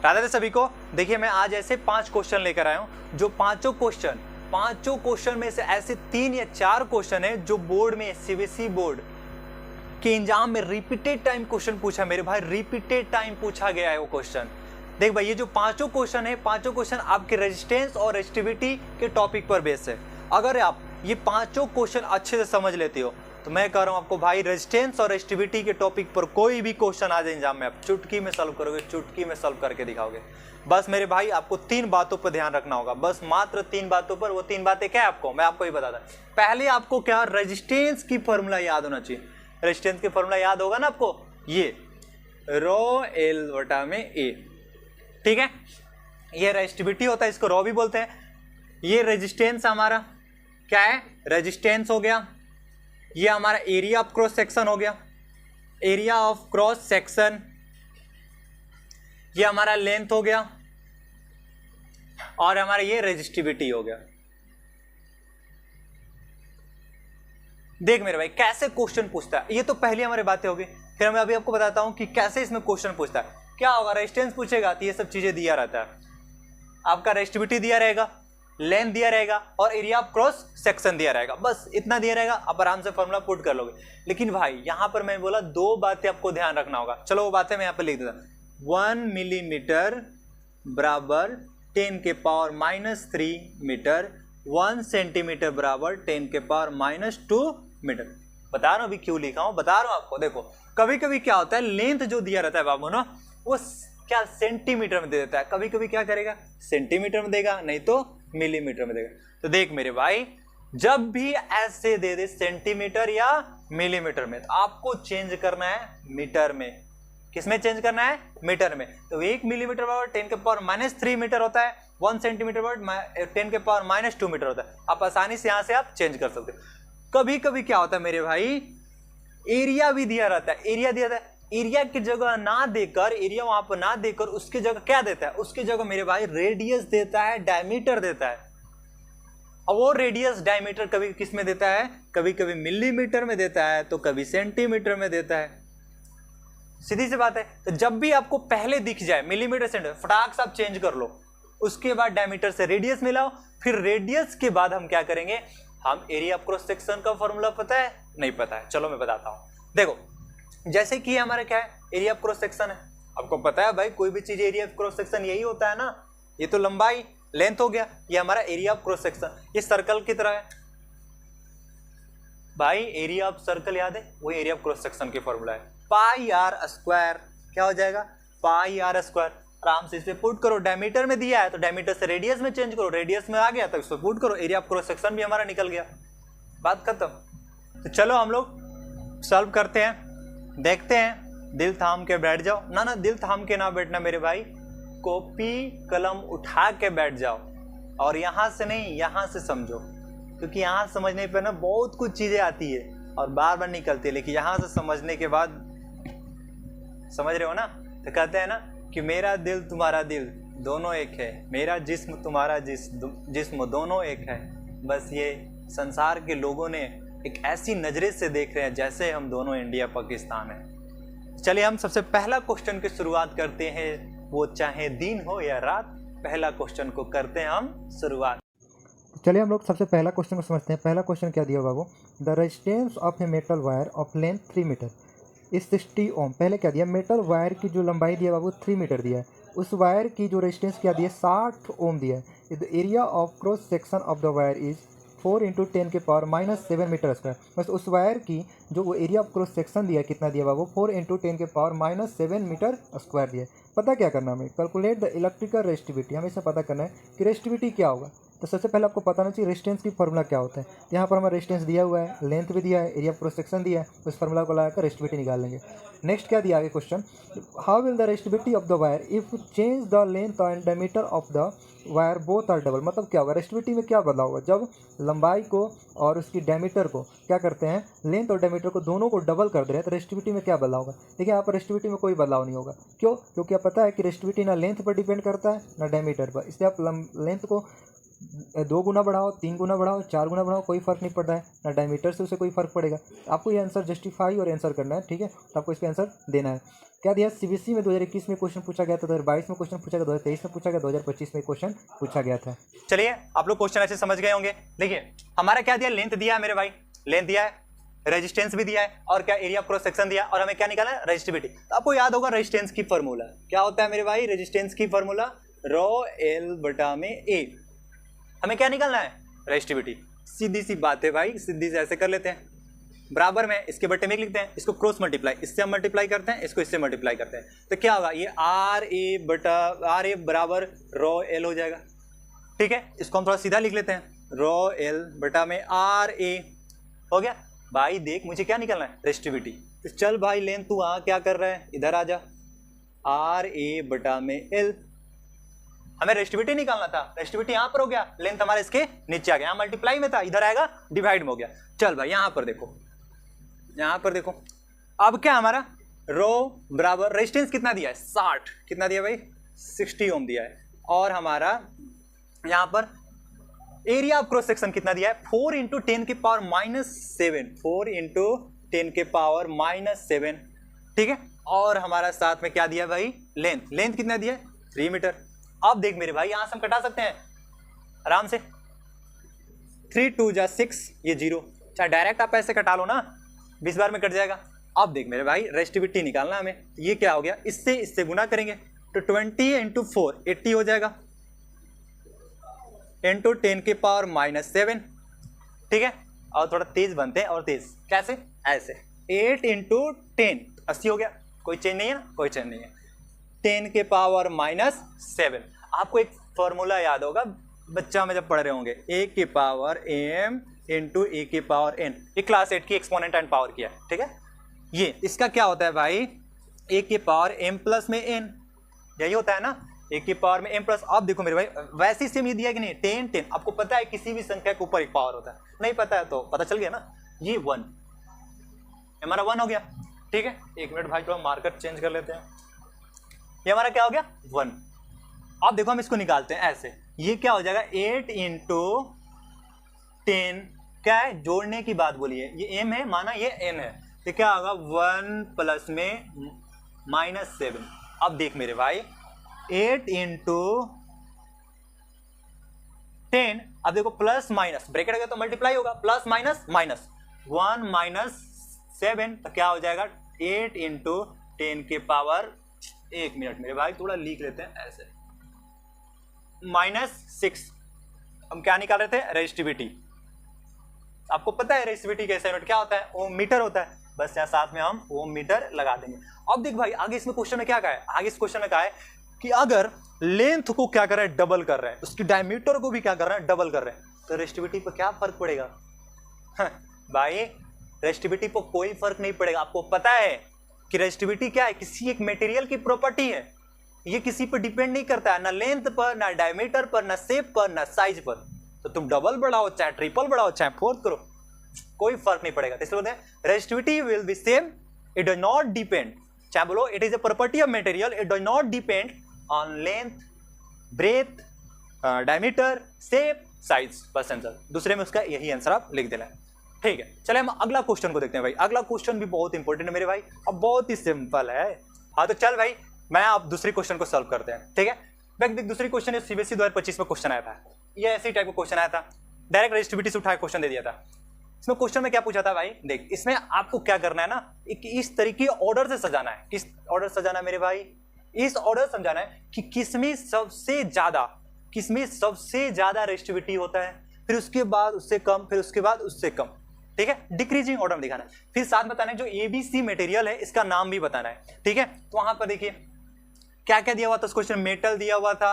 राधे राधे सभी को। देखिए मैं आज ऐसे 5 क्वेश्चन लेकर आया हूं जो पांचों क्वेश्चन में से ऐसे 3 या 4 क्वेश्चन है जो बोर्ड में सीबीएसई बोर्ड के एग्जाम में रिपीटेड टाइम क्वेश्चन पूछा मेरे भाई, रिपीटेड टाइम पूछा गया है वो क्वेश्चन। देख भाई ये जो पांचों क्वेश्चन है, पांचों क्वेश्चन आपके रेजिस्टेंस और रेजिस्टिविटी के टॉपिक पर बेस है। अगर आप ये पांचों क्वेश्चन अच्छे से समझ लेते हो तो मैं कह रहा हूं आपको भाई रेजिस्टेंस और रेजिस्टिविटी के टॉपिक पर कोई भी क्वेश्चन आ जाए एग्जाम में आप चुटकी में सॉल्व करोगे, चुटकी में सॉल्व करके दिखाओगे। बस मेरे भाई आपको 3 बातों पर ध्यान रखना होगा, बस मात्र 3 बातों पर। वो 3 बातें क्या है आपको मैं आपको ही बताता। पहले आपको क्या रेजिस्टेंस की फॉर्मूला याद होना चाहिए। रेजिस्टेंस की फॉर्मूला याद होगा ना आपको, ये रो एल बटा में ए, ठीक है। ये रेजिस्टिविटी होता है, इसको रो भी बोलते हैं। ये रेजिस्टेंस हमारा क्या है, रेजिस्टेंस हो गया। ये हमारा एरिया ऑफ क्रॉस सेक्शन हो गया, एरिया ऑफ क्रॉस सेक्शन। ये हमारा लेंथ हो गया और हमारा ये रेजिस्टिविटी हो गया। देख मेरे भाई कैसे क्वेश्चन पूछता है, ये तो पहली हमारी बातें होगी। फिर मैं अभी आपको बताता हूं कि कैसे इसमें क्वेश्चन पूछता है। क्या होगा, रेजिस्टेंस पूछेगा तो ये सब चीजें दिया रहता है, आपका रेजिस्टिविटी दिया रहेगा, लेंथ दिया रहेगा और एरिया ऑफ क्रॉस सेक्शन दिया रहेगा। बस इतना दिया रहेगा, आप आराम से फॉर्मूला पुट कर लोगे। लेकिन भाई यहां पर मैं बोला 2 बातें आपको ध्यान रखना होगा। चलो वो बातें मैं यहां पर लिख देता हूं। 1 मिलीमीटर बराबर 10⁻³ मीटर, 1 सेंटीमीटर बराबर 10⁻² मीटर। बता रहा हूं अभी क्यों लिखा हूं, बता रहा हूं आपको। देखो कभी कभी क्या होता है, लेंथ जो दिया रहता है बाबू ना, वो क्या सेंटीमीटर में दे देता है। कभी कभी क्या करेगा, सेंटीमीटर में देगा, नहीं तो मिलीमीटर में देगा। तो देख मेरे भाई जब भी ऐसे दे दे सेंटीमीटर या मिलीमीटर में, तो आपको चेंज करना है मीटर में। किसमें चेंज करना है, मीटर में। तो 1 मिलीमीटर बराबर 10⁻³ मीटर होता है, 1 सेंटीमीटर बराबर 10⁻² मीटर होता है। आप आसानी से यहां से आप चेंज कर सकते हो। कभी कभी क्या होता है मेरे भाई, एरिया भी दिया रहता है, एरिया दिया रहता है। एरिया की जगह ना देकर, एरिया वहां पर ना देकर उसकी जगह क्या देता है, उसकी जगह मेरे भाई रेडियस देता है, डायमीटर देता है। और वो रेडियस डायमीटर कभी किस में देता है, कभी कभी मिलीमीटर में देता है तो कभी सेंटीमीटर में देता है। सीधी सी बात है। तो जब भी आपको पहले दिख जाए मिलीमीटर सेंटीमीटर, फटाक से आप चेंज कर लो। उसके बाद डायमीटर से रेडियस मिलाओ, फिर रेडियस के बाद हम क्या करेंगे, हम एरिया ऑफ क्रॉस सेक्शन का फॉर्मूला पता है, नहीं पता है, चलो मैं बताता हूं। देखो जैसे कि हमारा क्या है, एरिया ऑफ क्रॉस सेक्शन है। आपको पता है भाई कोई भी चीज एरिया ऑफ क्रॉस सेक्शन यही होता है ना। ये तो लंबाई लेंथ हो गया, ये हमारा एरिया ऑफ क्रॉस सेक्शन। ये सर्कल की तरह है भाई, एरिया ऑफ सर्कल याद है, वही एरिया ऑफ क्रॉस सेक्शन की फॉर्मूला है। पाई आर स्क्वायर क्या हो जाएगा, पाई आर स्क्वायर। आराम से इसे पुट करो, डायमीटर में दिया है तो डायमीटर से रेडियस में चेंज करो, रेडियस में आ गया तो इसको पुट करो, एरिया ऑफ क्रॉस सेक्शन भी हमारा निकल गया, बात खत्म। तो चलो हम लोग सॉल्व करते हैं, देखते हैं। दिल थाम के बैठ जाओ, ना दिल थाम के ना बैठना मेरे भाई, कॉपी कलम उठा के बैठ जाओ और यहां से नहीं यहां से समझो, क्योंकि यहां समझने पर ना बहुत कुछ चीजें आती है और बार बार निकलती है, लेकिन यहां से समझने के बाद, समझ रहे हो ना। तो कहते हैं ना कि मेरा दिल तुम्हारा दिल दोनों एक है, मेरा जिस्म तुम्हारा जिस्म दोनों एक है। बस ये संसार के लोगों ने एक ऐसी नजरे से देख रहे हैं जैसे हम दोनों इंडिया पाकिस्तान है। चलिए हम सबसे पहला क्वेश्चन की शुरुआत करते हैं, वो चाहे दिन हो या रात। पहला क्वेश्चन को करते हैं हम शुरुआत। चलिए हम लोग सबसे पहला क्वेश्चन को समझते हैं। पहला क्वेश्चन क्या दिया बाबू, the resistance of a metal wire of length 3 metre is 60 ohm. पहले क्या दिया, मेटल वायर की जो लंबाई दिया बाबू 3 मीटर दिया है, उस वायर की जो रेजिस्टेंस क्या दिया 60 ओम दिया है। The area of cross section of the wire is 4 × 10⁻⁷ metre square. बस उस वायर की जो वो एरिया ऑफ क्रॉस सेक्शन दिया कितना दिया बाबू, 4 × 10⁻⁷ मीटर स्क्वायर दिया। पता क्या करना हमें, कैलकुलेट द इलेक्ट्रिकल रेजिस्टिविटी। हमें इसे पता करना है कि रेजिस्टिविटी क्या होगा। तो सबसे पहले आपको पता होना चाहिए रेजिस्टेंस की फॉर्मूला क्या होता है। यहाँ पर हमें रेजिस्टेंस दिया हुआ है, लेंथ भी दिया है, एरिया ऑफ क्रॉस सेक्शन दिया है, उस फॉर्मूला को लगाकर रेजिस्टिविटी निकाल लेंगे। नेक्स्ट क्या दिया आगे question, how will the resistivity of the wire if change the length and diameter of the wire both are double. मतलब क्या होगा, रेजिस्टिविटी में क्या बदलाव होगा, जब लंबाई को और उसकी डायमीटर को क्या करते हैं, लेंथ और डायमीटर को दोनों को डबल कर दे रहे हैं, तो रेजिस्टिविटी में क्या बदलाव होगा। देखिए यहाँ पर रेजिस्टिविटी में कोई बदलाव नहीं होगा। क्यों, क्योंकि आप पता है कि रेजिस्टिविटी ना लेंथ पर डिपेंड करता है ना डायमीटर पर, इसलिए आप लेंथ को 2 गुना बढ़ाओ, 3 गुना बढ़ाओ, 4 गुना बढ़ाओ, कोई फर्क नहीं पड़ रहा है, ना डायमीटर से उसे कोई फर्क पड़ेगा। आपको ये आंसर जस्टिफाई और आंसर करना है, ठीक है। तो आपको इसका आंसर देना है। क्या दिया, सीबीएसई में 2021 में क्वेश्चन पूछा गया था, 2022 में क्वेश्चन पूछा गया, 2023 में पूछा गया, 2025 में क्वेश्चन पूछा गया था। चलिए आप लोग क्वेश्चन अच्छे समझ गए होंगे। देखिए हमारा क्या दिया, लेंथ दिया है मेरे भाई, लेंथ दिया है, रेजिस्टेंस भी दिया है, और क्या एरिया ऑफ क्रॉस सेक्शन दिया, और हमें क्या निकाला है, रेजिस्टिविटी। तो आपको याद होगा रेजिस्टेंस की फॉर्मूला क्या होता है मेरे भाई, रेजिस्टेंस की फॉर्मूला रो एल बटा में ए। हमें क्या निकालना है, रेजिस्टिविटी। सीधी सी बात है भाई, सीधी से ऐसे कर लेते हैं, बराबर में इसके बटे में लिखते हैं, इसको क्रॉस मल्टीप्लाई, इससे हम मल्टीप्लाई करते हैं, इसको इससे मल्टीप्लाई करते हैं, तो क्या होगा, ये आर ए बराबर रो एल हो जाएगा। ठीक है, इसको हम थोड़ा सीधा लिख लेते हैं, रो एल बटा में आर ए हो गया। भाई देख मुझे क्या निकालना है, रेजिस्टिविटी। तो चल भाई लेंथ तू क्या कर रहा है, इधर आ जा, आर ए बटा में एल। हमें रेजिस्टिविटी निकालना था, रेजिस्टिविटी यहाँ पर हो गया, लेंथ हमारे इसके नीचे आ गया, यहाँ मल्टीप्लाई में था, इधर आएगा डिवाइड में हो गया। चल भाई यहाँ पर देखो, यहाँ पर देखो, अब क्या हमारा रो बराबर रेजिस्टेंस कितना दिया है, 60, कितना दिया भाई, 60 ओम दिया है, और हमारा यहाँ पर एरिया ऑफ क्रॉस सेक्शन कितना दिया है, 4 इंटू 10 के पावर -7, 4 इंटू 10 के पावर -7, ठीक है। और हमारा साथ में क्या दिया भाई, लेंथ, लेंथ कितना दिया है, 3 मीटर। अब देख मेरे भाई यहां से हम कटा सकते हैं आराम से, 3 2 जा 6, ये 0, चाहे डायरेक्ट आप ऐसे कटा लो ना, 20 बार में कट जाएगा। अब देख मेरे भाई रेजिस्टिविटी निकालना हमें, ये क्या हो गया, इससे गुना करेंगे तो 20 इंटू 4 80 हो जाएगा, इंटू 10 के पावर -7, ठीक है। और थोड़ा तेज बनते हैं, और तेज कैसे, ऐसे 8 इंटू 10 80 हो गया, कोई चेंज नहीं है ना, कोई चेंज नहीं है, 10 के पावर -7। आपको एक फॉर्मूला याद होगा बच्चा में जब पढ़ रहे होंगे, ए के पावर m इंटू ए के पावर n, ये क्लास 8 की एक्सपोनेंट एंड पावर किया, ठीक है। ये इसका क्या होता है भाई, ए के पावर m प्लस में n, यही होता है ना, ए के पावर में m प्लस। आप देखो मेरे भाई वैसे सेम ये दिया कि नहीं, 10 10। आपको पता है किसी भी संख्या के ऊपर एक पावर होता है, नहीं पता है तो पता चल गया ना, ये 1 हमारा 1 हो गया, ठीक है। 1 मिनट भाई, थोड़ा मार्कर चेंज कर लेते हैं, ये हमारा क्या हो गया, 1। अब देखो हम इसको निकालते हैं ऐसे, ये क्या हो जाएगा, 8 इंटू 10, क्या है, जोड़ने की बात बोली है, ये m है माना, ये n है, तो क्या होगा 1 प्लस में -7। अब देख मेरे भाई 8 इंटू 10, अब देखो प्लस माइनस ब्रैकेट अगर तो मल्टीप्लाई होगा, प्लस माइनस माइनस, 1 -7, तो क्या हो जाएगा 8 इंटू 10 के पावर, 1 मिनट मेरे भाई थोड़ा लिख लेते हैं ऐसे, -6। हम क्या निकाल रहे थे, रेजिस्टिविटी। आपको पता है रेजिस्टिविटी कैसे यूनिट क्या होता है, ओम मीटर होता है, बस यहाँ साथ में हम ओम मीटर लगा देंगे। अब देख भाई आगे इसमें क्वेश्चन में क्या कहा है, आगे इस क्वेश्चन में कहा है कि अगर लेंथ को क्या कर रहा है, डबल कर रहा है, उसकी डायमीटर को भी क्या कर रहा है, डबल कर रहे हैं, तो रेजिस्टिविटी पर क्या फर्क पड़ेगा। भाई रेजिस्टिविटी पर कोई फर्क नहीं पड़ेगा। आपको पता है कि रेजिस्टिविटी क्या है, किसी एक मटेरियल की प्रॉपर्टी है, ये किसी पर डिपेंड नहीं करता है, ना लेंथ पर, ना डायमीटर पर, ना शेप पर, ना साइज पर। तो तुम डबल बढ़ाओ, चाहे ट्रिपल बढ़ाओ, चाहे फोर्थ करो, कोई फर्क नहीं पड़ेगा। इसलिए बोलते हैं resistivity will be same, it does not depend, चाहे बोलो it is a property of material, it does not depend on length, breadth, diameter, shape, size, बस आंसर। दूसरे में उसका यही आंसर आप लिख देना है, ठीक है। चले हम अगला क्वेश्चन को देखते हैं भाई। अगला क्वेश्चन भी बहुत इंपॉर्टेंट है मेरे भाई, अब बहुत ही सिंपल है। हाँ तो चल भाई मैं आप दूसरी क्वेश्चन को सॉल्व करते हैं, ठीक है। देख दूसरी क्वेश्चन सीबीएसई 2025 में क्वेश्चन आया था, ये ऐसी टाइप का क्वेश्चन आया था, डायरेक्ट रेजिस्टिविटी से उठा क्वेश्चन दे दिया था। इसमें क्वेश्चन में क्या पूछा था भाई, देख इसमें आपको क्या करना है ना, इस तरीके ऑर्डर से सजाना है। किस ऑर्डर सजाना है मेरे भाई, इस ऑर्डर समझाना है कि किसमें सबसे ज्यादा रेजिस्टिविटी होता है, फिर उसके बाद उससे कम, फिर उसके बाद उससे कम, ठीक है। डिक्रीजिंग ऑर्डर में दिखाना है, फिर साथ बताना है जो एबीसी मटेरियल है इसका नाम भी बताना है, ठीक है। तो वहां पर देखिए क्या क्या दिया हुआ था उस क्वेश्चन, मेटल दिया हुआ था,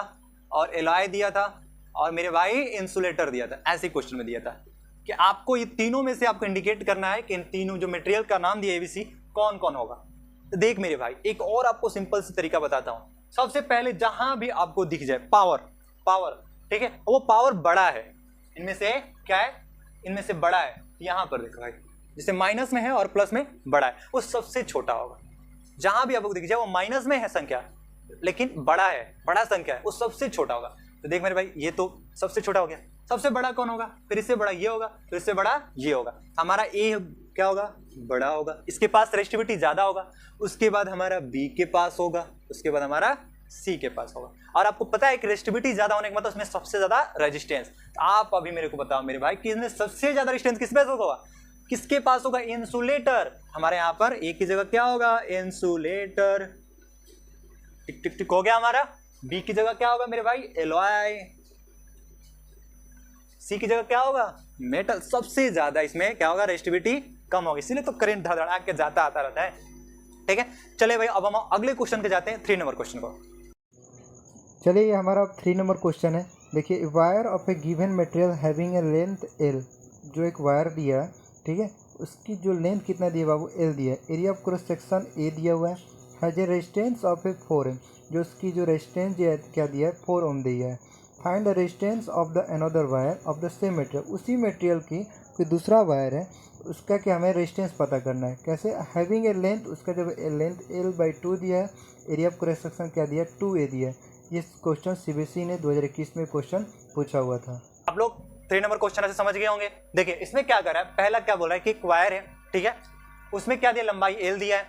और एलॉय दिया था, और मेरे भाई इंसुलेटर दिया था। ऐसे क्वेश्चन में दिया था कि आपको ये तीनों में से आपको इंडिकेट करना है कि इन तीनों जो मटेरियल का नाम दिया एबीसी कौन कौन होगा। तो देख मेरे भाई एक और आपको सिंपल सी तरीका बताता हूं। सबसे पहले जहां भी आपको दिख जाए पावर, ठीक है, वो पावर बड़ा है, इनमें से क्या है, इनमें से बड़ा है, यहां पर देखो भाई जैसे माइनस में है और प्लस में बड़ा है, वो सबसे छोटा होगा। जहां भी आपको दिख जाए वो माइनस में है संख्या लेकिन बड़ा है, बड़ा संख्या है, वो सबसे छोटा होगा। तो देख मेरे भाई ये तो सबसे छोटा हो गया, सबसे बड़ा कौन होगा, फिर इससे बड़ा ये होगा, फिर इससे बड़ा ये होगा। हमारा ए क्या होगा, बड़ा होगा, इसके पास रेजिस्टिविटी ज्यादा होगा, उसके बाद हमारा बी के पास होगा, उसके बाद हमारा सी के पास होगा। और आपको पता है कि रेजिस्टिविटी ज्यादा होने के मतलब उसमें सबसे ज्यादा रेजिस्टेंस। तो आप अभी मेरे को बताओ मेरे भाई कि इसमें सबसे ज्यादा रेजिस्टेंस किस पास होगा, किसके पास होगा, इंसुलेटर। हमारे यहाँ पर ए की जगह क्या होगा, इंसुलेटर, टिक टिक टिक हो गया हमारा। बी की जगह क्या होगा मेरे भाई, एलॉय। सी की जगह क्या होगा, मेटल। सबसे ज्यादा इसमें क्या होगा, रेजिस्टिविटी कम होगी, इसीलिए तो करंट धड़धड़ा के जाता आता रहता है। ठीक है, चले भाई अब हम अगले क्वेश्चन पे जाते हैं, 3 नंबर क्वेश्चन को। चलिए ये हमारा 3 नंबर क्वेश्चन है। देखिए, wire of A given material having a length L, जो एक वायर दिया है, ठीक है, उसकी जो लेंथ कितना दिया बाबू, एल दिया है। Area of cross section A दिया हुआ है, हैज ए रेजिस्टेंस ऑफ ए 4 ओम, जो उसकी जो रेजिस्टेंस क्या दिया है, 4 ओम दिया है। Find the resistance of the another wire of the same material, उसी मटेरियल की कोई दूसरा वायर है, उसका क्या हमें रेजिस्टेंस पता करना है। कैसे, हैविंग ए लेंथ, उसका जब लेंथ L/2 दिया है, एरिया ऑफ क्रॉस सेक्शन क्या दिया है, 2A दिया है। ये क्वेश्चन CBSE ने 2021 में क्वेश्चन पूछा हुआ था। आप लोग 3 नंबर क्वेश्चन ऐसे समझ गए होंगे। देखिए इसमें क्या कर रहा है, पहला क्या बोल रहा है कि एक वायर है, ठीक है, उसमें क्या दिया, लंबाई L दिया है,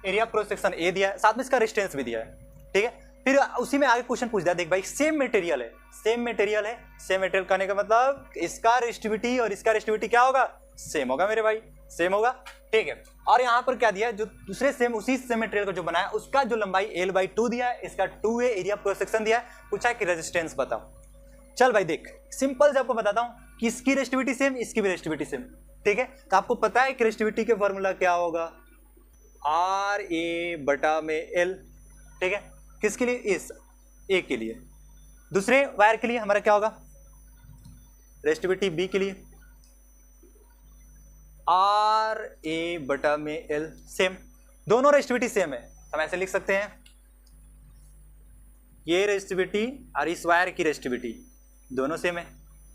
area of cross section A दिया है, साथ में इसका रेजिस्टेंस भी दिया है। ठीक है, फिर उसी में आगे क्वेश्चन पूछ दिया, देख भाई सेम मटेरियल है, सेम मटेरियल है, सेम मटेरियल करने का मतलब इसका रेजिस्टिविटी और इसका रेजिस्टिविटी क्या होगा, सेम होगा मेरे भाई, सेम होगा। ठीक है, और यहाँ पर क्या दिया है, जो दूसरे सेम उसी सेम मटेरियल को जो बनाया उसका जो लंबाई L/2 दिया है, इसका 2A area of cross section दिया है, पूछा है कि रेजिस्टेंस बताओ। चल भाई देख, सिंपल से आपको बताता हूँ कि इसकी रेजिस्टिविटी सेम, इसकी भी रेजिस्टिविटी सेम। ठीक है, तो आपको पता है कि रेजिस्टिविटी के फॉर्मूला क्या होगा, RA/L। ठीक है, किसके लिए, इस ए के लिए। दूसरे वायर के लिए हमारा क्या होगा, रेजिस्टिविटी बी के लिए RA/L, सेम, दोनों रेजिस्टिविटी सेम है। हम ऐसे लिख सकते हैं, ये रेजिस्टिविटी और इस वायर की रेजिस्टिविटी दोनों सेम है,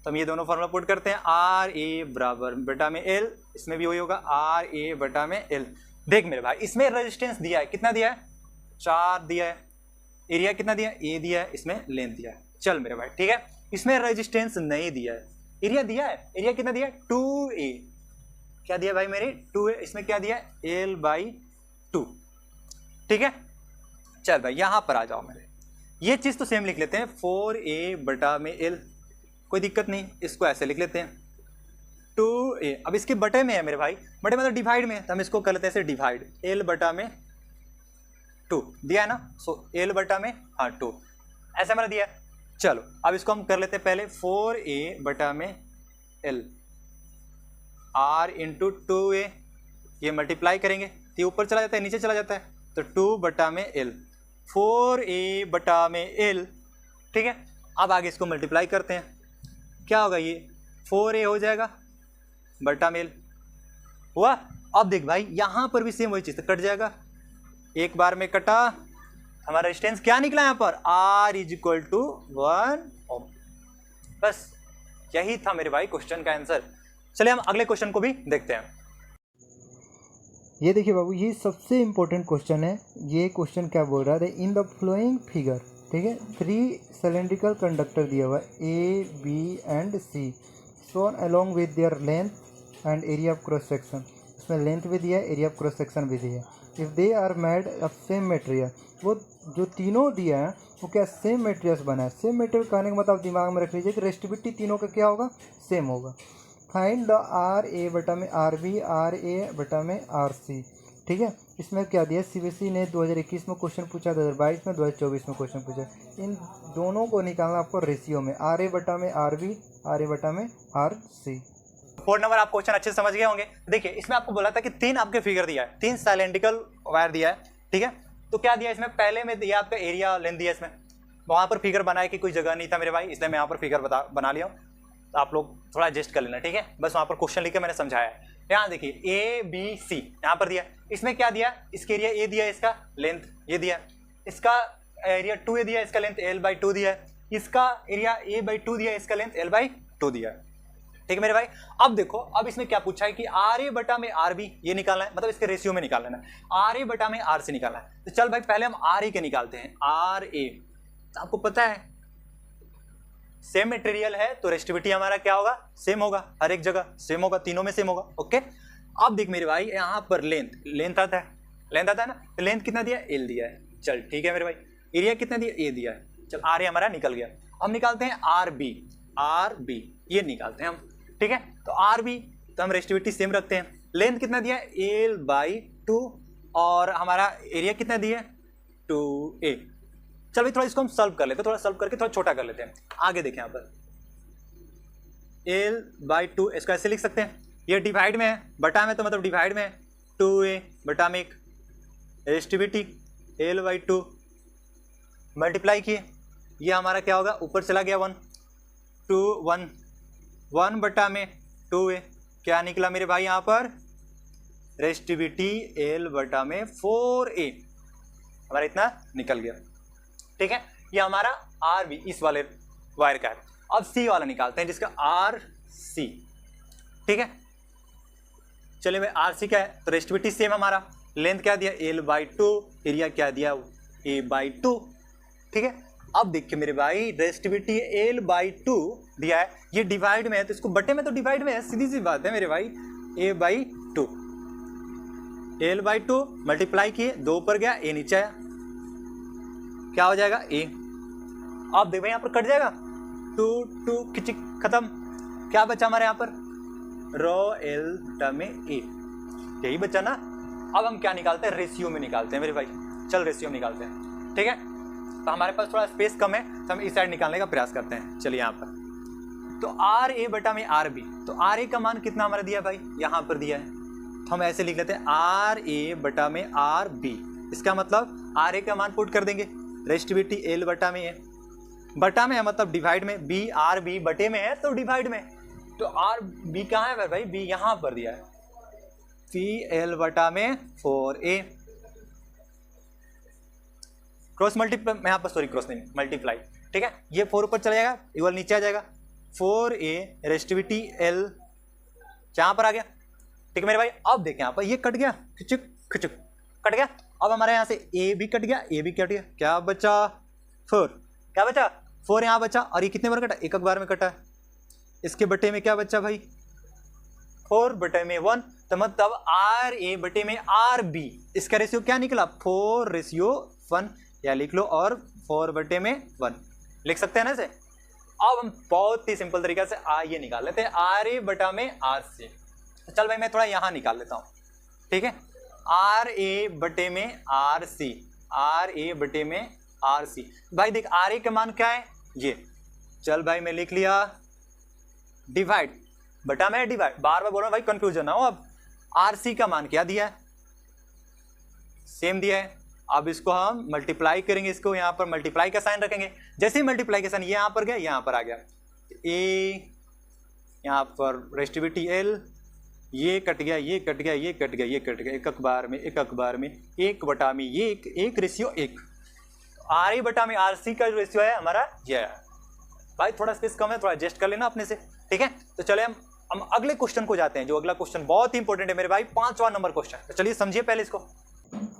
तो हम ये दोनों फॉर्मूला पुट करते हैं, RA/L, इसमें भी वही होगा, RA/L। देख मेरे भाई इसमें रेजिस्टेंस दिया है, कितना दिया है, 4 दिया है, एरिया कितना दिया है, A दिया है, इसमें लेंथ दिया है। चल मेरे भाई ठीक है, इसमें रेजिस्टेंस नहीं दिया है, एरिया दिया है, एरिया कितना दिया है, 2A, क्या दिया भाई मेरे, 2A, इसमें क्या दिया है, L/2। ठीक है, चल भाई यहां पर आ जाओ मेरे, ये चीज तो सेम लिख लेते हैं, 4A/L, कोई दिक्कत नहीं, इसको ऐसे लिख लेते हैं 2A। अब इसके बटे में है मेरे भाई, बटे मतलब डिवाइड में है, तो हम इसको कर लेते हैं ऐसे डिवाइड, L/2 दिया है ना, सो L/2 ऐसा हमारा दिया है। चलो अब इसको हम कर लेते हैं पहले, 4A/L R/2A, ये मल्टीप्लाई करेंगे तो ये ऊपर चला जाता है, नीचे चला जाता है, तो 2/L, 4A/L। ठीक है, अब आगे इसको मल्टीप्लाई करते हैं, क्या होगा, ये 4A हो जाएगा बटा में L हुआ। अब देख भाई यहां पर भी सेम वही चीज, तो कट जाएगा, एक बार में कटा, हमारा रेजिस्टेंस क्या निकला यहां पर, R=1 ओम। बस यही था मेरे भाई क्वेश्चन का आंसर। चलिए हम अगले क्वेश्चन को भी देखते हैं। ये देखिए बाबू, ये सबसे इम्पोर्टेंट क्वेश्चन है। ये क्वेश्चन क्या बोल रहा है, इन द फ्लोइंग फिगर, ठीक है, 3 सिलेंड्रिकल कंडक्टर दिया हुआ है A, B and C, shown along with their length and area of cross section. इसमें लेंथ भी दिया है, एरिया ऑफ क्रॉस सेक्शन भी दिया है। If they are made of same material, वो जो तीनों दिया है वो क्या सेम मटेरियल बना है। सेम मटेरियल कहने का मतलब दिमाग में रख लीजिए कि रेजिस्टिविटी तीनों का क्या होगा, सेम होगा। Find the RA/RB, RA/RC। ठीक है, इसमें क्या दिया, CBSE ने 2021 में क्वेश्चन पूछा, 2022 में, 2024 में क्वेश्चन पूछा। इन दोनों को निकालना आपको रेशियो में, RA/RB, RA/RC। 4 नंबर आप क्वेश्चन अच्छे से समझ गए होंगे। देखिए इसमें आपको बोला था कि 3 आपके फिगर दिया है, 3 सिलेंड्रिकल वायर दिया है। ठीक है, तो क्या दिया इसमें, पहले में दिया आपका एरिया लेंथ दिया, इसमें वहां पर फिगर बनाए कि कोई जगह नहीं था मेरे भाई, इसलिए मैं यहाँ पर फिगर बना लिया हूँ, तो आप लोग थोड़ा एडजस्ट कर लेना। ठीक है, बस वहां पर क्वेश्चन लिख के मैंने समझाया है। यहाँ देखिए ABC यहाँ पर दिया, इसमें क्या दिया, इसके एरिया A दिया, इसका लेंथ ये दिया, इसका एरिया 2A दिया, इसका लेंथ L/2 दिया है, इसका एरिया A/2 दिया, इसका लेंथ L/2 दिया है। ठीक है मेरे भाई, अब देखो, अब इसमें क्या पूछा है कि RA/RB ये निकालना है, मतलब इसके रेशियो में निकालना है, RA/RC निकालना है। तो चल भाई पहले हम RA के निकालते हैं। RA तो आपको पता है सेम मटेरियल है तो रेजिस्टिविटी हमारा क्या होगा, सेम होगा, हर एक जगह सेम होगा, तीनों में सेम होगा। ओके, अब देख मेरे भाई यहाँ पर लेंथ आता है ना, तो लेंथ कितना दिया, एल दिया है। चल ठीक है मेरे भाई, एरिया कितना दिया, ए दिया है। चल आर हमारा निकल गया। हम निकालते हैं आर बी ये निकालते हैं हम, ठीक है। तो आर बी तो हम रेजिस्टिविटी सेम रखते हैं। लेंथ कितना दिया, एल बाई 2, और हमारा एरिया कितना दिया, 2a। चल भाई थोड़ा इसको हम सॉल्व कर लेते हैं, थोड़ा सॉल्व करके थोड़ा छोटा कर लेते हैं। आगे देखें यहाँ पर एल बाई 2, इसको ऐसे लिख सकते हैं, ये डिवाइड में है, बटा में तो मतलब डिवाइड में है, 2a बटा में एक रेजिस्टिविटी एल बाई 2 मल्टीप्लाई किए, ये हमारा क्या होगा, ऊपर चला गया 1 बटा में 2a, क्या निकला मेरे भाई यहाँ पर, रेजिस्टिविटी एल बटा में 4a, हमारा इतना निकल गया। ठीक है, ये हमारा आर बी इस वाले वायर का है। अब सी वाला निकालते हैं जिसका आर सी। ठीक है, चलिए भाई आर सी क्या है, तो रेजिस्टिविटी सेम हमारा, लेंथ क्या दिया एल बाई 2, एरिया क्या दिया ए बाई 2। ठीक है, अब देखिए मेरे भाई रेजिस्टिविटी एल बाई 2 दिया है, ये डिवाइड में है तो इसको बटे में तो डिवाइड में है, सीधी सी बात है मेरे भाई, ए बाई 2, एल बाई 2 मल्टीप्लाई किए, 2 ऊपर गया, ए नीचे आया, क्या हो जाएगा ए। अब देखो यहाँ पर कट जाएगा, 2 खिचिक खत्म, क्या बचा हमारे यहाँ पर, रो एल बटा में ए, यही बचा ना। अब हम क्या निकालते हैं, रेशियो में निकालते हैं मेरे भाई, चल रेशियो में निकालते हैं। ठीक है, तो हमारे पास थोड़ा स्पेस कम है तो हम इस साइड निकालने का प्रयास करते हैं। चलिए यहाँ पर तो आर ए बटा में आर बी, तो आर ए का मान कितना हमारा दिया भाई, यहाँ पर दिया है, तो हम ऐसे लिख लेते हैं आर ए बटा में आर बी। इसका मतलब आर ए का मान पुट कर देंगे, रेजिस्टिविटी एल बटा में है, बटा में है मतलब डिवाइड में, बी आर बी बटे में है तो डिवाइड में, तो आर बी कहाँ है भाई, बी यहाँ पर दिया है, पी एल बटा में 4a, क्रॉस मल्टीप्लाई, यहाँ पर सॉरी क्रॉस नहीं मल्टीप्लाई। ठीक है, ये 4 ऊपर चला जाएगा, इक्वल नीचे आ जाएगा, 4a रेजिस्टिविटी एल जहाँ पर आ गया। ठीक है मेरे भाई, अब देखें यहाँ पर ये कट गया, खिचुक खिचुक कट गया। अब हमारे यहाँ से ए भी कट गया, ए भी कट गया, क्या बचा 4, क्या बचा 4 यहाँ बचा, और ये कितने बार कटा, एक बार में कटा है। इसके बटे में क्या बचा भाई, 4 बटे में 1, तो मतलब आर ए बटे में आर बी, इसका रेशियो क्या निकला 4:1, या लिख लो, और 4 बटे में 1 लिख सकते हैं ना इसे। अब हम बहुत ही सिंपल तरीका से ये निकाल लेते हैं, आर ए बटा में आर सी। तो चल भाई मैं थोड़ा यहाँ निकाल लेता हूँ। ठीक है, आर ए बटे में आर सी, आर ए बटे में आर सी। भाई देख आर ए का मान क्या है, ये, चल भाई मैं लिख लिया डिवाइड, बटा में डिवाइड, बार बार बोल रहा हूँ भाई कंफ्यूजन ना हो। अब आर सी का मान क्या दिया है, सेम दिया है। अब इसको हम मल्टीप्लाई करेंगे, इसको यहाँ पर मल्टीप्लाई का साइन रखेंगे, जैसे ही मल्टीप्लाई का साइन ये यहाँ पर गया, यहाँ पर आ गया, ए यहाँ पर रेजिस्टिविटी एल, ये कट गया, ये कट गया, ये कट गया, ये कट गया, एक अखबार में, एक अखबार में, एक बटा में ये, एक रेशियो 1, आर ए बटा में आर सी का जो रेशियो है हमारा ये है। भाई थोड़ा स्पेस कम है, थोड़ा एडजस्ट कर लेना अपने से। ठीक है, तो चले हम अगले क्वेश्चन को जाते हैं, जो अगला क्वेश्चन बहुत ही इंपॉर्टेंट है मेरे भाई, 5वां नंबर क्वेश्चन। तो चलिए समझिए पहले इसको।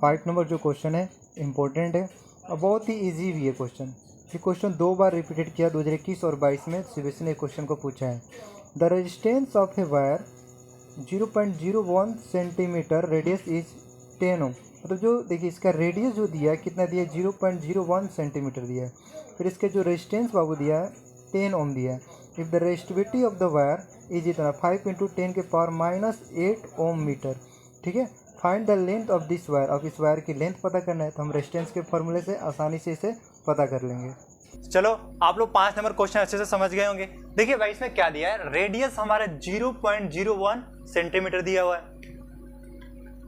5 नंबर जो क्वेश्चन है इम्पोर्टेंट है और बहुत ही इजी भी है क्वेश्चन। ये क्वेश्चन 2 बार रिपीटेड किया, 2021 और 22 में सीबीएसई ने क्वेश्चन को पूछा है। The resistance of a wire 0.01 centimetre radius is 10 ओम। मतलब जो देखिए इसका रेडियस जो दिया है कितना दिया है, 0.01 सेंटीमीटर दिया है। फिर इसका जो रेजिस्टेंस बाबू दिया है 10 ओम दिया है। If the resistivity of the wire is इतना 5 × 10 के पावर -8 ओम मीटर। ठीक है, find the length of this wire. अब इस वायर की लेंथ पता करना है, तो हम रेजिस्टेंस के फॉर्मूले से आसानी से इसे पता कर लेंगे। चलो आप लोग 5 नंबर क्वेश्चन अच्छे से समझ गए होंगे। देखिए भाई इसमें क्या दिया है, रेडियस हमारा 0.01 सेंटीमीटर दिया हुआ है,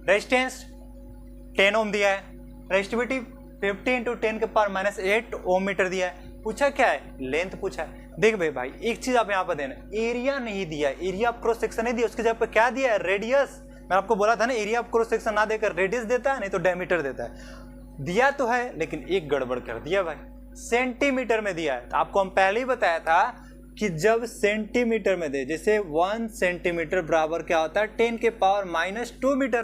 रेजिस्टेंस 10 ओम दिया है, रेजिस्टिविटी 50 × 10 के पावर -8 ओम मीटर दिया है। पूछा क्या है, लेंथ पूछा है। देख भाई एक चीज आप यहाँ पर देना, एरिया नहीं दिया है, एरिया ऑफ क्रॉस सेक्शन नहीं दिया, उसके जगह पर क्या दिया है, रेडियस। मैं आपको बोला था ना, एरिया ऑफ क्रॉस सेक्शन ना देकर रेडियस देता है, नहीं तो डायमीटर देता है। दिया तो है लेकिन एक गड़बड़ कर दिया भाई, सेंटीमीटर में दिया है। तो आपको हम पहले ही बताया था कि जब सेंटीमीटर में दे, जैसे 1 सेंटीमीटर बराबर क्या होता है 10 के पावर -2 मीटर।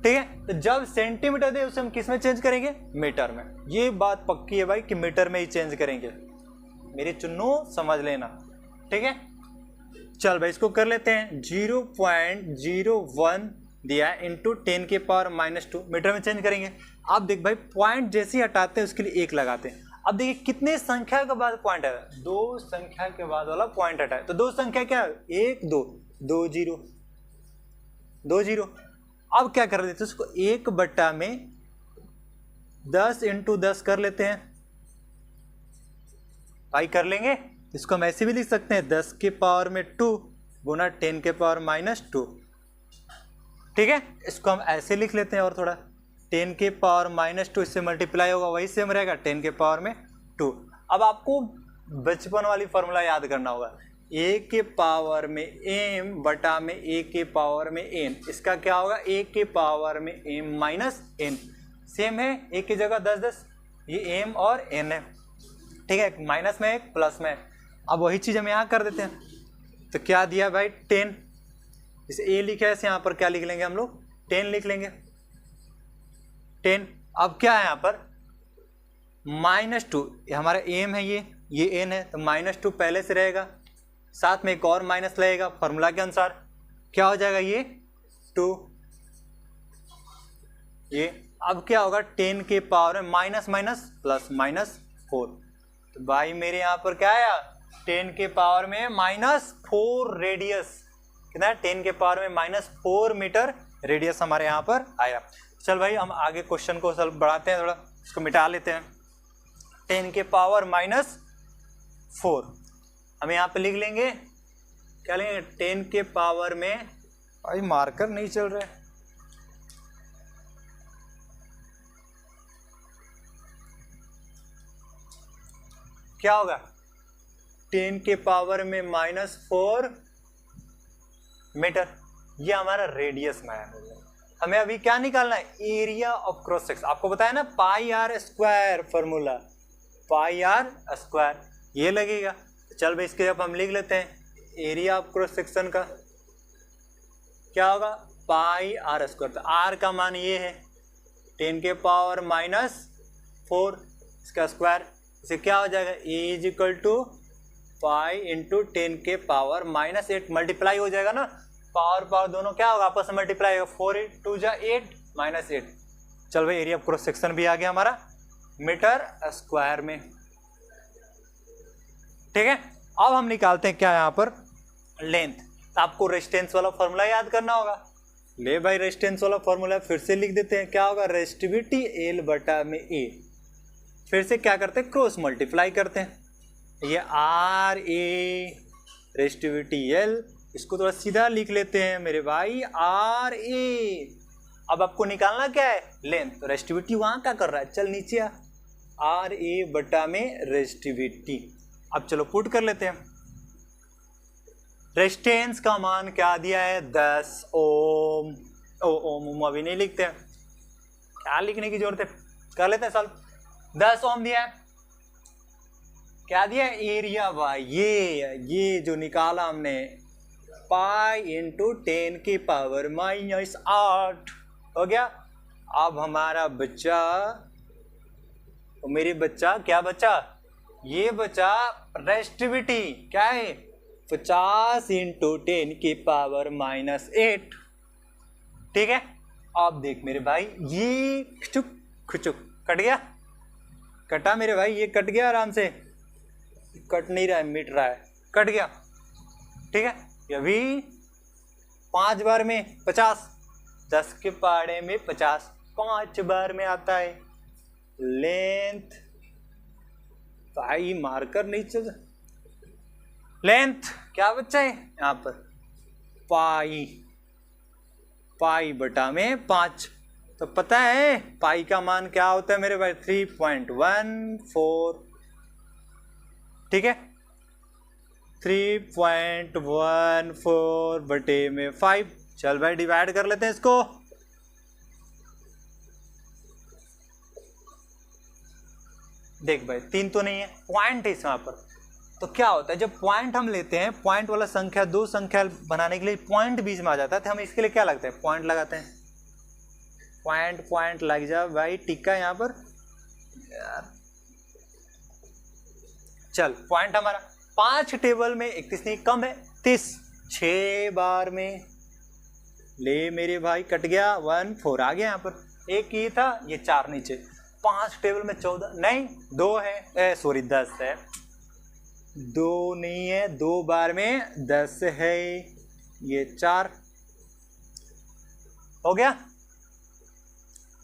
ठीक है, तो जब सेंटीमीटर दे उसे हम किस में चेंज करेंगे, मीटर में। ये बात पक्की है भाई कि मीटर में ही चेंज करेंगे। मेरे चुन्नू समझ लेना, ठीक है। चल भाई इसको कर लेते हैं, 0.01 दिया है इंटू 10 के पावर -2 मीटर में चेंज करेंगे। अब देख भाई पॉइंट जैसे ही हटाते हैं उसके लिए 1 लगाते हैं। अब देखिए कितने संख्या के बाद पॉइंट है, 2 संख्या के बाद वाला पॉइंट हटा है, तो 2 संख्या क्या है, 1 2 2 0 2 0। अब क्या कर देते हैं उसको 1/10 इंटू 10 कर लेते हैं भाई, कर लेंगे। इसको हम ऐसे भी लिख सकते हैं 10 के पावर में 2 गुना 10 के पावर -2, ठीक है। इसको हम ऐसे लिख लेते हैं और थोड़ा 10 के पावर -2 इससे मल्टीप्लाई होगा, वही सेम रहेगा 10 के पावर में 2। अब आपको बचपन वाली फॉर्मूला याद करना होगा, a के पावर में m बटा में a के पावर में n, इसका क्या होगा a के पावर में m माइनस n, सेम है, a की जगह 10 10, ये m और n है, ठीक है, माइनस में एक प्लस में। अब वही चीज़ हम यहाँ कर देते हैं, तो क्या दिया भाई 10, इसे a लिखा है, यहाँ पर क्या लिख लेंगे हम लोग 10 लिख लेंगे 10। अब क्या है यहाँ पर -2, हमारा m है, ये n है, तो -2 पहले से रहेगा, साथ में एक और माइनस लगेगा, फॉर्मूला के अनुसार क्या हो जाएगा ये 2, ये अब क्या होगा 10 के पावर में माइनस माइनस प्लस -4, तो भाई मेरे यहाँ पर क्या आया 10 के पावर में -4 रेडियस, कितना है 10 के पावर में -4 मीटर रेडियस हमारे यहाँ पर आया। चल भाई हम आगे क्वेश्चन को सब बढ़ाते हैं, थोड़ा इसको मिटा लेते हैं। 10 के पावर -4 हम यहाँ पे लिख लेंगे, क्या लेंगे 10 के पावर में, भाई मार्कर नहीं चल रहा है, क्या होगा 10 के पावर में -4 मीटर, ये हमारा रेडियस में आया। हमें अभी क्या निकालना है, एरिया ऑफ क्रॉस सेक्शन। आपको बताया ना πr² फॉर्मूला, πr², ये लगेगा। चल भाई इसके अब हम लिख लेते हैं, एरिया ऑफ क्रॉस सेक्शन का क्या होगा πr², तो r का मान ये है 10 के पावर -4 इसका स्क्वायर, इसे क्या हो जाएगा a = पाई इंटू 10 के पावर -8, मल्टीप्लाई हो जाएगा ना, पावर दोनों क्या होगा आपस में मल्टीप्लाई होगा, 4 × 2 = 8 -8। चल भाई एरिया ऑफ क्रॉस सेक्शन भी आ गया हमारा मीटर स्क्वायर में, ठीक है। अब हम निकालते हैं क्या यहाँ पर लेंथ, तो आपको रेजिस्टेंस वाला फॉर्मूला याद करना होगा। ले भाई रेजिस्टेंस वाला फॉर्मूला फिर से लिख देते हैं, क्या होगा रेजिस्टिविटी L बटा में A, फिर से क्या करते हैं क्रॉस मल्टीप्लाई करते हैं, ये R A रेजिस्टिविटी L, इसको थोड़ा सीधा लिख लेते हैं मेरे भाई R A। अब आपको निकालना क्या है लेंथ, तो रेजिस्टिविटी वहां क्या कर रहा है, चल नीचे आ, R A बटा में रेजिस्टिविटी। अब चलो पुट कर लेते हैं, रेजिस्टेंस का मान क्या दिया है 10 ओम, ओम अभी नहीं लिखते हैं, क्या लिखने की जरूरत है, कर लेते हैं सॉल्व। 10 ओम दिया है, क्या दिया है एरिया भाई, ये जो निकाला हमने पाई इंटू 10 की पावर -8 हो गया। अब हमारा बच्चा, मेरे बच्चा क्या बचा, ये बचा रेजिस्टिविटी क्या है 50 इंटू 10 की पावर -8, ठीक है। अब देख मेरे भाई ये खुचुक कट गया, कटा मेरे भाई, ये कट गया आराम से, कट नहीं रहा है मिट रहा है, कट गया, ठीक है। अभी 5 बार में 50, 10 के पाड़े में 50, 5 बार में आता है लेंथ, भाई मार्कर नहीं चल, लेंथ क्या बच्चा है यहाँ पर पाई बटा में 5, तो पता है पाई का मान क्या होता है मेरे भाई 3.14, ठीक है 3.14 बटे में 5। चल भाई डिवाइड कर लेते हैं इसको, देख भाई 3 तो नहीं है, पॉइंट है इस यहाँ पर, तो क्या होता है जब पॉइंट हम लेते हैं, पॉइंट वाला संख्या 2 संख्या बनाने के लिए पॉइंट बीच में आ जाता है, तो हम इसके लिए क्या लगता है पॉइंट लगाते हैं, पॉइंट लग जा भाई टिक्का यहाँ पर यार। चल पॉइंट हमारा 5 टेबल में 31 नहीं कम है 30, 6 बार में ले मेरे भाई कट गया 1 4 आ गया यहाँ पर एक ही था ये 4 नीचे 5 टेबल में 14 नहीं 2 है सॉरी 10 है 2 नहीं है 2 बार में 10 है ये 4 हो गया।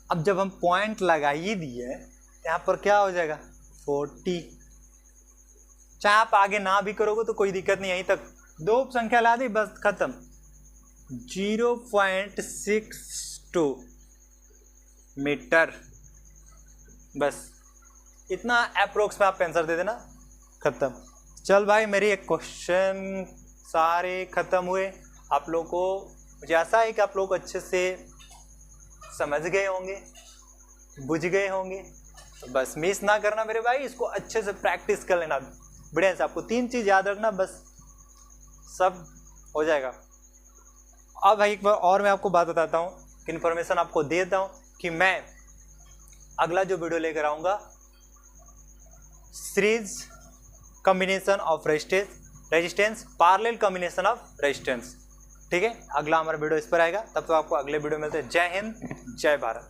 अब जब हम पॉइंट लगा ही दिए यहाँ पर क्या हो जाएगा 40, चाहे आप आगे ना भी करोगे तो कोई दिक्कत नहीं, यहीं तक 2 संख्या ला दी बस खत्म। 0.62 मीटर, बस इतना अप्रोक्स में आप आंसर दे देना खत्म। चल भाई मेरी एक क्वेश्चन सारे खत्म हुए। आप लोग को मुझे आशा है कि आप लोग अच्छे से समझ गए होंगे, बुझ गए होंगे। बस मिस ना करना मेरे भाई, इसको अच्छे से प्रैक्टिस कर लेना बढ़िया से। आपको 3 चीज़ याद रखना बस सब हो जाएगा। अब भाई एक बार और मैं आपको बात बताता हूँ कि इन्फॉर्मेशन आपको दे देता हूँ कि मैं अगला जो वीडियो लेकर आऊँगा series combination of resistance parallel combination of resistance. ठीक है, अगला हमारा वीडियो इस पर आएगा। तब तो आपको अगले वीडियो मिलते हैं। जय हिंद, जय भारत।